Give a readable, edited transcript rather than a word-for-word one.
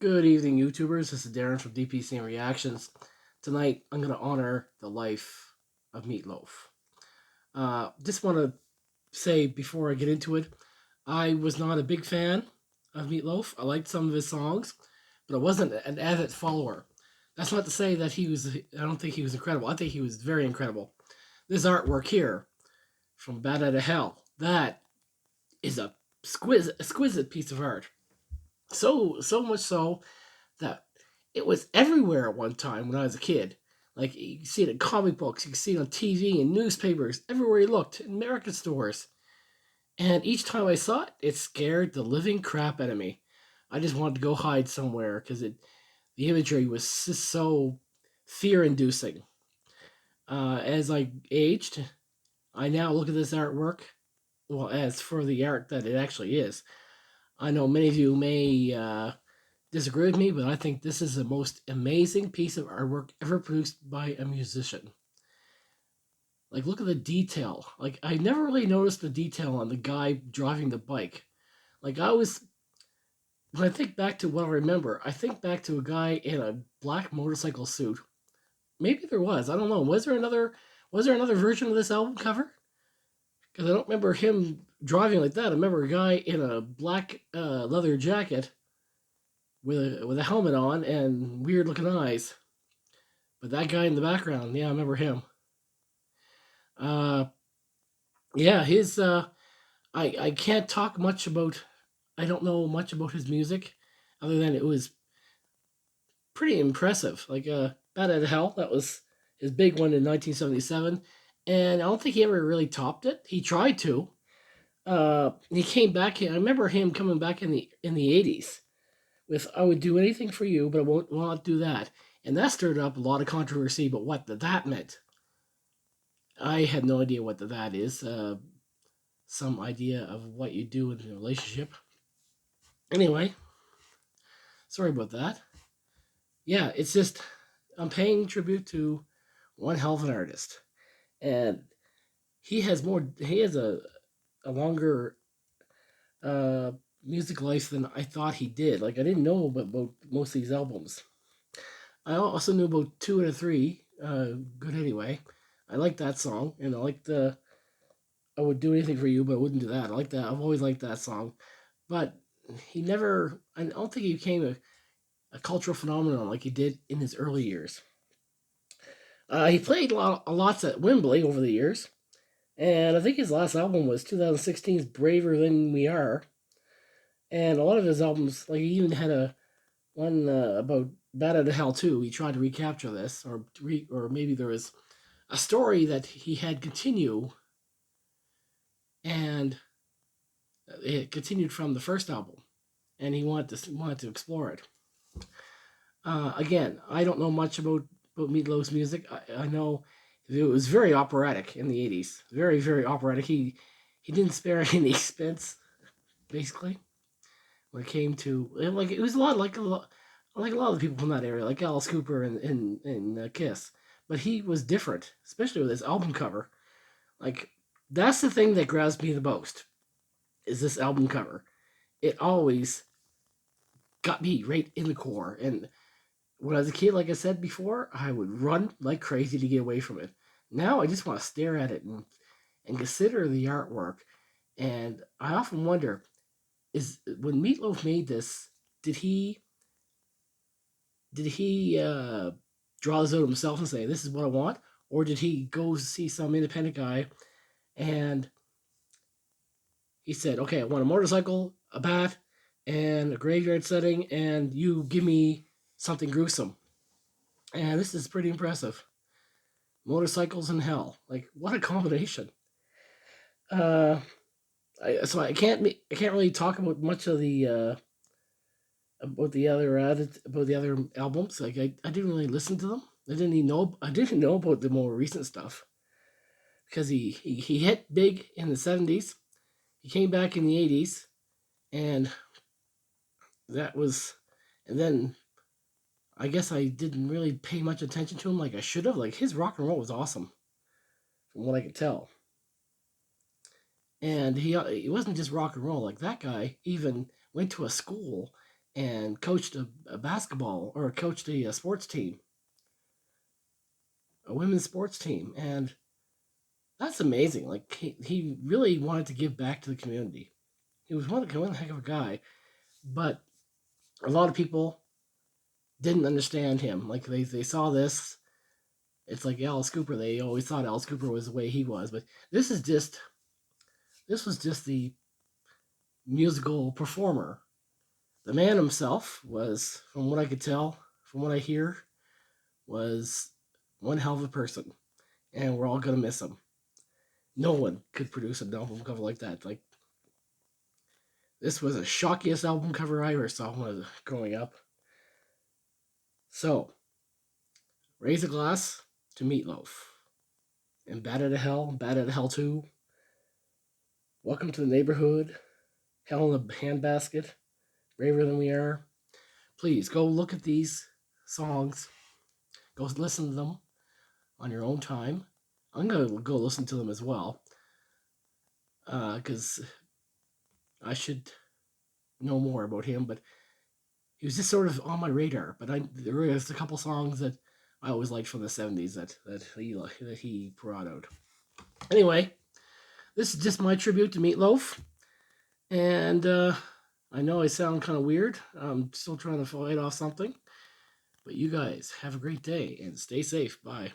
Good evening, YouTubers. This is Darren from DPCN Reactions. Tonight, I'm going to honor the life of Meat Loaf. Just want to say before I get into it, I was not a big fan of Meat Loaf. I liked some of his songs, but I wasn't an avid follower. That's not to say that I don't think he was incredible. I think he was very incredible. This artwork here from Bad Out of Hell, that is a exquisite piece of art. So much so that it was everywhere at one time when I was a kid. Like you can see it in comic books, you can see it on TV and newspapers, everywhere you looked, in American stores. And each time I saw it, it scared the living crap out of me. I just wanted to go hide somewhere because the imagery was just so fear-inducing. As I aged, I now look at this artwork. Well, as for the art that it actually is, I know many of you may disagree with me, but I think this is the most amazing piece of artwork ever produced by a musician. Like, look at the detail. Like, I never really noticed the detail on the guy driving the bike. Like, when I think back to what I remember, I think back to a guy in a black motorcycle suit. Maybe there was. I don't know. Was there another version of this album cover? Because I don't remember him driving like that. I remember a guy in a black leather jacket with a helmet on and weird looking eyes. But that guy in the background, yeah, I remember him. Uh, yeah, his I can't talk much about. I don't know much about his music, other than it was pretty impressive. Like Bad Out of Hell, that was his big one in 1977, and I don't think he ever really topped it. He tried to. He came back. I remember him coming back in the 80s with "I would do anything for you, but I won't not do that," and that stirred up a lot of controversy about what that meant. I had no idea what that is. Some idea of what you do in a relationship. Anyway, sorry about that. Yeah, it's just I'm paying tribute to one hell of an artist, and He has a longer uh, music life than I thought he did. Like I didn't know about most of these albums. I also knew about two and a three. Good anyway. I like that song, and I like the I would do anything for you, but I wouldn't do that. I like that. I've always liked that song. But he never, I don't think he became a cultural phenomenon like he did in his early years. He played a lots at Wembley over the years, and I think his last album was 2016's Braver Than We Are. And a lot of his albums, like he even had a one about Bad Out of Hell too. He tried to recapture this, or maybe there was a story that he had continue, and it continued from the first album, and he wanted to explore it. Again, I don't know much about Meat Loaf's music. I know it was very operatic in the 80s. Very operatic. He didn't spare any expense, basically, when it came to like it was a lot like a lot of the people from that area, like Alice Cooper and Kiss. But he was different, especially with his album cover. Like that's the thing that grabs me the most is this album cover. It always got me right in the core, and when I was a kid, like I said before, I would run like crazy to get away from it. Now I just want to stare at it and consider the artwork. And I often wonder, is when Meatloaf made this, did he draw this out himself and say, "This is what I want," or did he go see some independent guy and he said, "Okay, I want a motorcycle, a bat, and a graveyard setting, and you give me something gruesome." And this is pretty impressive. Motorcycles and hell. Like what a combination. Uh, so I can't really talk about much of the about the other albums. Like I didn't really listen to them. I didn't know about the more recent stuff because he hit big in the 70s. He came back in the 80s, and that was and then I guess I didn't really pay much attention to him like I should have. Like his rock and roll was awesome from what I could tell. And he wasn't just rock and roll. Like that guy even went to a school and coached a basketball or coached a sports team, a women's sports team, and that's amazing. Like he really wanted to give back to the community. He was one heck of a guy, but a lot of people didn't understand him. Like they saw this. It's like Alice Cooper. They always thought Alice Cooper was the way he was, but this is just this was just the musical performer. The man himself was, from what I could tell, from what I hear, was one hell of a person, and we're all gonna miss him. No one could produce an album cover like that. Like this was the shockiest album cover I ever saw when I was growing up. So, raise a glass to Meat Loaf. And Bad out of Hell, Bad out of Hell 2. Welcome to the neighborhood. Hell in a handbasket. Braver than we are. Please go look at these songs. Go listen to them on your own time. I'm going to go listen to them as well. Because I should know more about him, but he was just sort of on my radar. But there was a couple songs that I always liked from the 70s that he brought out. Anyway, this is just my tribute to Meat Loaf. And I know I sound kind of weird. I'm still trying to fight off something. But you guys have a great day and stay safe. Bye.